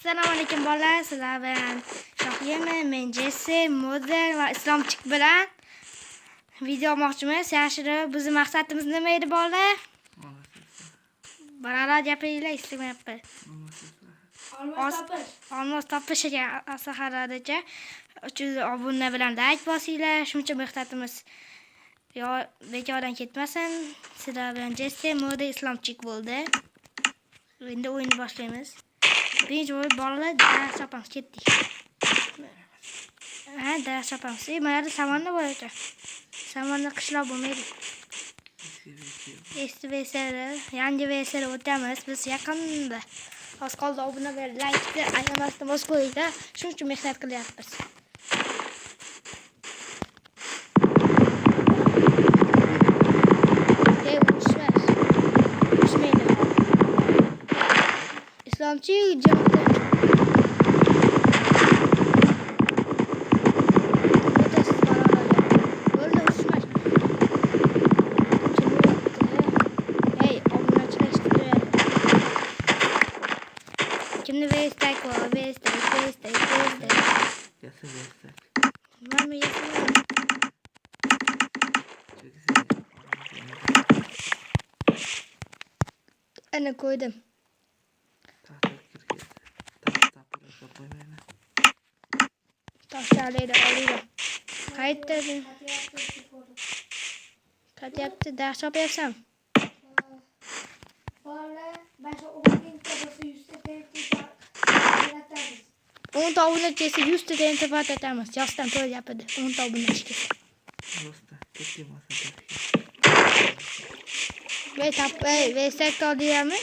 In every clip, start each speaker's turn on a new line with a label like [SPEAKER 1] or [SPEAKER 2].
[SPEAKER 1] Assalomu alaykum bolalar, sizlar bilan Shohiyman, men Jesse, model va islomchik bilan video olmoqchimiz. Yaxshiri, bizning maqsadimiz nima edi bolalar? Bolalar gapiringlar, istamayapti. Olmos topishiga saharadacha 300 obuna bilan like bosinglar, shuncha maqsadimiz yo bekordan ketmasin. Sizlar bilan Jesse, model, islomchik bo'ldi. Endi o'yinni boshlaymiz. Birinchi o'yin bolalar daraxt chopamiz, ketdik. Ha, daraxt chopamiz. Mana samanni bor ekan. Samanni qishloq bo'lmaydi. Eski versiyada, yangi versiyada o'tamiz. Biz yaqinda. Hozir qoldi obuna va like-ni ayamasdan bosib qo'yinglar. Shuning uchun mehnat qilyapmiz. Islomchik jamda kimni vestak var, vestak. Var mı yasın? Ana koydum. Taşlarıyla alıyor. Kayıtları. Kat yaptı. Ders yapıyorsam. On tavuna çesi 100 tane tepat etmez. Yastan böyle yapıyordu. 10 tavuna çesi. Ve tap ve sektör diye mi?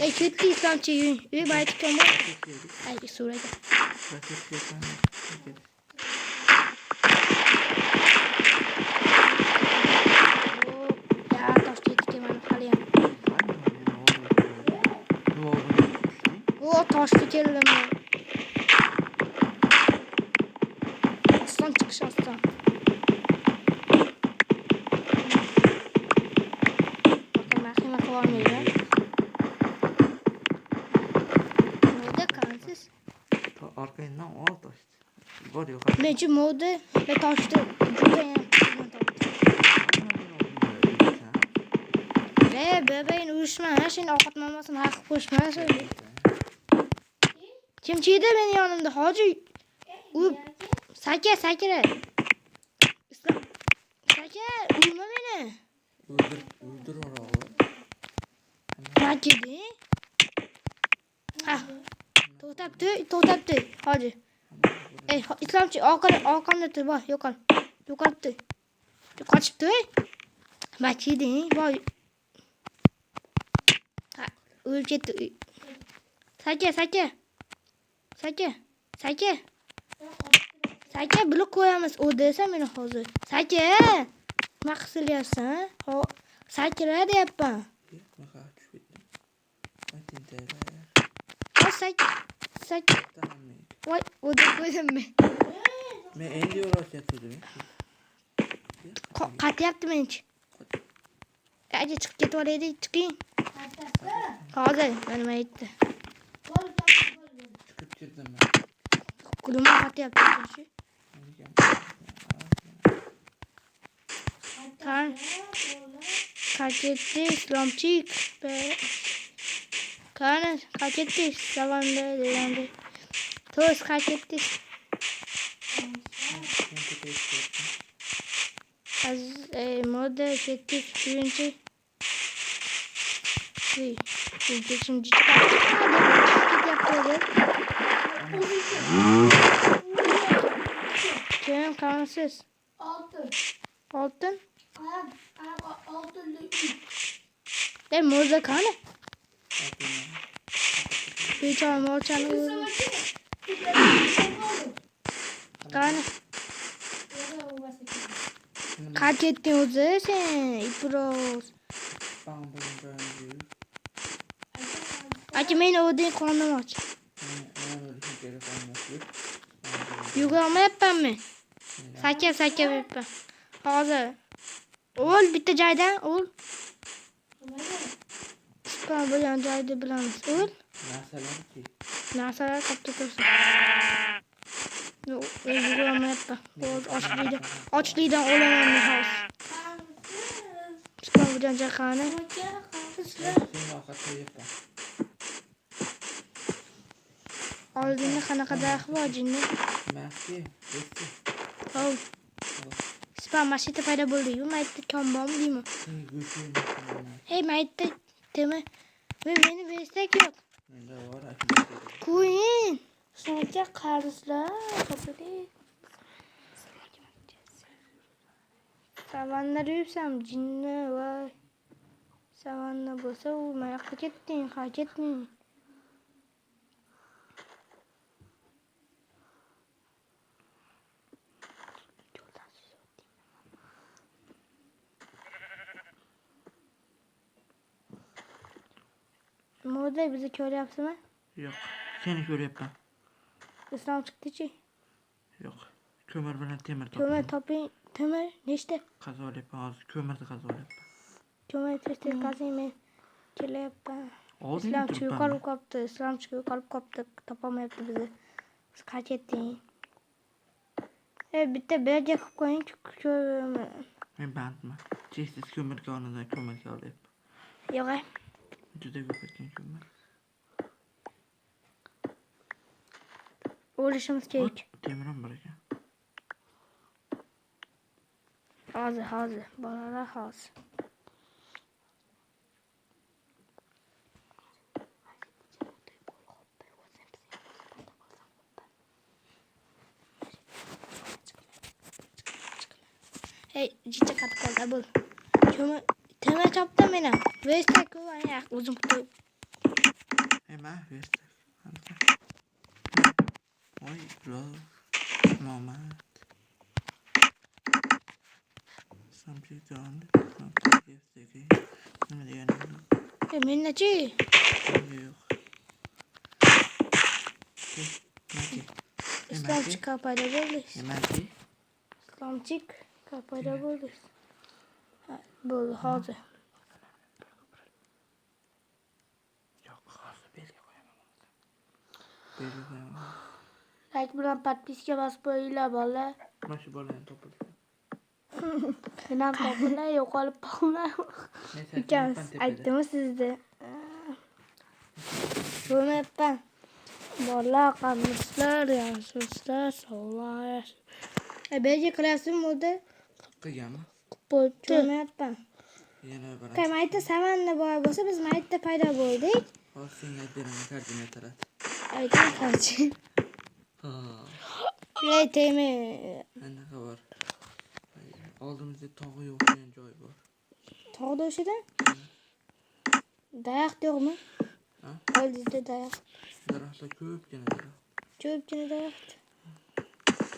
[SPEAKER 1] Ay kötü İslamçı üye bayat kamu. Ay surede. Ya taş yedik hemen haliyen. O taş fikerim. Aslan çıkış aslan. Bakın mahkeme kıvamıyor.
[SPEAKER 2] Arkayından o taş. Var yok.
[SPEAKER 1] Mecbur modu ve taştı. Ve bebeğin uyuşma. Her şeyin avukatmamasını hak koşmaya söylüyor. Kim çiğde benim yanımda? Hacı. Sakin. Sakin. Uyuma beni.
[SPEAKER 2] Öldür onu.
[SPEAKER 1] Sakin. Ha. To'xtatdi. Hadi. İslamchi orqamda tur, bor, yo'qol. Yo'qolibdi. Qochibdi. Machidi, bor. Ha, o'lib ketdi. Saka, blok qo'yamiz. O desa meni hozir. Saka. Nima qilyapsan? Ho, sakra deyapman. Saka. Voy, o'da qo'ydim men.
[SPEAKER 2] Men endi yo'rashyapti.
[SPEAKER 1] Qatyapti menchi. Aje chiqib ketib olaylik, chiqing. Hozir nima aytdi?
[SPEAKER 2] Chiqib ketdim men.
[SPEAKER 1] Kuluma qatyapti. Qatyapti islomchik. Qani, qatyapti salamda degandi. To's qatyapti. Moda ketdik birinchi. Şimdi Kim kansız? Altın. Altın? Altın. Moda kanı? Bir çay morçanı. Kanı. Kaç ettin o zaman sen? İpros. Acı beni o değil konum aç. Yukarıma yapmam mı? Sakin yapmam. Hazır. Ol bitti caydan ol. Sıkan bilen cayda bilamiz. Ol.
[SPEAKER 2] Narsalarki.
[SPEAKER 1] Narsalar kapta tursin. Yo'q, yugurmayapman. Hozir ochlikdan o'laman hozir. Sipovdan chaqani.
[SPEAKER 2] Sen ovqat yeyapman.
[SPEAKER 1] Oldinda qanaqa daraxt bor jinni?
[SPEAKER 2] Maxki, do'sti.
[SPEAKER 1] Hov. Spa mashita paydo bo'ldi-yu, maytda kon bormi deymi?
[SPEAKER 2] Sen go'shingni.
[SPEAKER 1] Hey, maytda dema. Meni bersak yo'q.
[SPEAKER 2] Menda bor,
[SPEAKER 1] Qo'ying. Shuncha qarzlar, qopidi. Savannada yursam jinni voy. Savanna bo'lsa, u mayoqqa ketding, ha ketding. Mo'day bizni ko'ryapsizmi?
[SPEAKER 2] Yo'q. Seni ko'ryapman.
[SPEAKER 1] Islom chiqdi-chi?
[SPEAKER 2] Yo'q. Ko'mir bilan temir
[SPEAKER 1] Ko'mir toping. Temir nechta?
[SPEAKER 2] Qazolyapman hozir. Ko'mirni qazolyapman.
[SPEAKER 1] Ko'mir tez qazing, men kelyapman.
[SPEAKER 2] Oldinga
[SPEAKER 1] Islom
[SPEAKER 2] turibman.
[SPEAKER 1] yo'qolib qolibdi. Islom yo'qolib qolibdi. Topolmayapti bizni. Biz qaytding. Bitta belga qilib qo'ying.
[SPEAKER 2] Men bandman. Cheksiz ko'mirga o'rnidan ko'mirga olyapman.
[SPEAKER 1] Yo'q.
[SPEAKER 2] Juda ko'p ketgan ko'mir.
[SPEAKER 1] O'lishimiz kerak.
[SPEAKER 2] Temir ham bor ekan.
[SPEAKER 1] Hozir. Bolalar hozir. Hey, jicha qatib qoldi bu. Temir topdim men ham. Vestak o'zim qo'yib.
[SPEAKER 2] Ema, vestak. Oy, roz. Nomad. Samchik jondi. Vestak. Nima deganim?
[SPEAKER 1] Mennachi?
[SPEAKER 2] Yo'q.
[SPEAKER 1] Islomchik paydo bo'ldi.
[SPEAKER 2] Nimachi?
[SPEAKER 1] Islomchik paydo bo'ldi. Bo'ldi hozir.
[SPEAKER 2] Yo'q, hozir belga qo'yaman. Belga qo'yaman.
[SPEAKER 1] Like bilan podpiska bosib qo'yinglar bolalar.
[SPEAKER 2] Mana shu bolani topildi.
[SPEAKER 1] Menam topillar, yo'qolib qolmay. Ikamiz aytdimi sizga? Bo'lmayapman. Bolalar qamishlar, yaxshilar, sog'lar. Belga qilyapsizmi o'zi?
[SPEAKER 2] Qilganmi?
[SPEAKER 1] Bo'lmayapman.
[SPEAKER 2] Yana bir.
[SPEAKER 1] Qay maytda savanna bor bo'lsa, biz maytda paydo bo'ldik.
[SPEAKER 2] Hozir senga aytib beraman koordinatalar.
[SPEAKER 1] Ayting qancha.
[SPEAKER 2] Ha.
[SPEAKER 1] Aytaymi.
[SPEAKER 2] Anaqa bor. Oldimizda tog'i o'xshagan joy bor.
[SPEAKER 1] Tog'da o'shida? Daraxt yo'qmi?
[SPEAKER 2] Ha?
[SPEAKER 1] Oldingizda daraxt.
[SPEAKER 2] Daraxtlar ko'pgina daraxt.
[SPEAKER 1] Ko'pgina daraxt.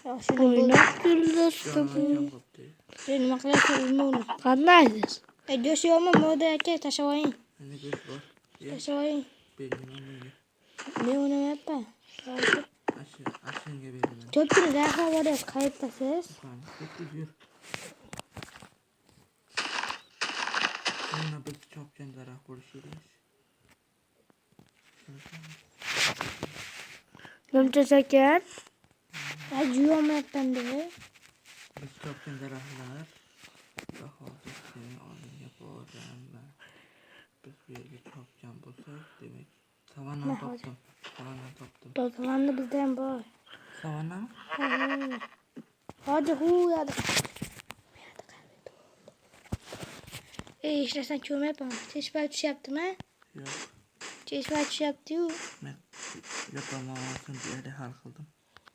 [SPEAKER 1] O'ynab
[SPEAKER 2] Jonim qopdi.
[SPEAKER 1] nima qilyapsiz uni?
[SPEAKER 3] Qandaysiz?
[SPEAKER 1] Go'sht yo'qmi? Mo'da aka tashlab qo'ying.
[SPEAKER 2] Menda go'sht bor.
[SPEAKER 1] Tashlab qo'ying.
[SPEAKER 2] Beraman menga.
[SPEAKER 1] Men o'ynamayapman.
[SPEAKER 2] Ashenga beraman.
[SPEAKER 1] Ko'pgina daraxtlar bor edi. Qayerdasiz?
[SPEAKER 2] Ketdik yur. Mana biz chopgan daraxt bo'lishi kerak.
[SPEAKER 3] Nimcha shakan?
[SPEAKER 1] Yuyolmayapman-da.
[SPEAKER 2] Biz chopgan daraxtlar va hozir seni oldinga boraman. Biz bu yerga chopgan bo'lsak, demak, savanna topdim.
[SPEAKER 1] Savanna bizda ham bor.
[SPEAKER 2] Savanna?
[SPEAKER 1] Hozir yerda. Ishlasam ko'rmayapman. Cheshpa tushyaptimi?
[SPEAKER 2] Yo'q.
[SPEAKER 1] Cheshpa tushyapti-yu.
[SPEAKER 2] Men yo'qolmasini bu yerda hal qildim.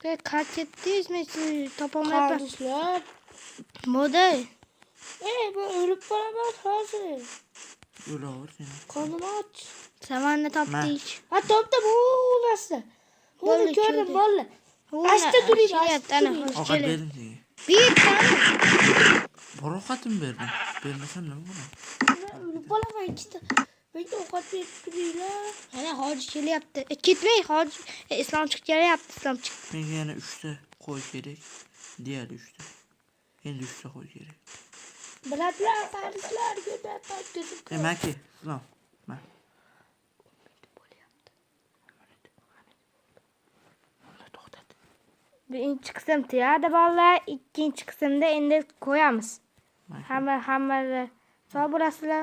[SPEAKER 1] Qayerga ketdingiz? Men sizni topolmayapman.
[SPEAKER 3] Qarishlar.
[SPEAKER 1] Mo'day.
[SPEAKER 3] Ben ölüp bolaman hozir.
[SPEAKER 2] Yo'laver seni.
[SPEAKER 3] Qonim och.
[SPEAKER 1] Savanna topdik.
[SPEAKER 3] Ha topdim bu narsa. Bunu
[SPEAKER 1] Bo'ldi,
[SPEAKER 3] ko'rdim
[SPEAKER 1] ko'rdim.
[SPEAKER 3] bolla. Asta turing, asta
[SPEAKER 1] Ana,
[SPEAKER 3] turing.
[SPEAKER 1] hoş
[SPEAKER 2] Ovqat
[SPEAKER 1] keling.
[SPEAKER 2] berdim senga.
[SPEAKER 1] Bittami?
[SPEAKER 2] Bor ovqatim berdim. Bermasam nima bo'ladi?
[SPEAKER 3] Ölüp bolaman ikkita. Menga ovqat berib turinglar.
[SPEAKER 1] Ana hozir kelyapti. Ketmang, hozir islomchiq kelyapti, islomchiq.
[SPEAKER 2] Menga yana 3 ta qo'y kerak. Deyarli 3 ta. Endi 3 ta qo'y kerak.
[SPEAKER 3] Biladlar, qarishlar, ko'rmayapman, ko'zim.
[SPEAKER 2] Maki, islom.
[SPEAKER 1] Birinchi qism tugadi bolalar. Ikkinchi qismda endi ko'ramiz.
[SPEAKER 2] Mayli.
[SPEAKER 1] Hamma sog' bo'lasizlar.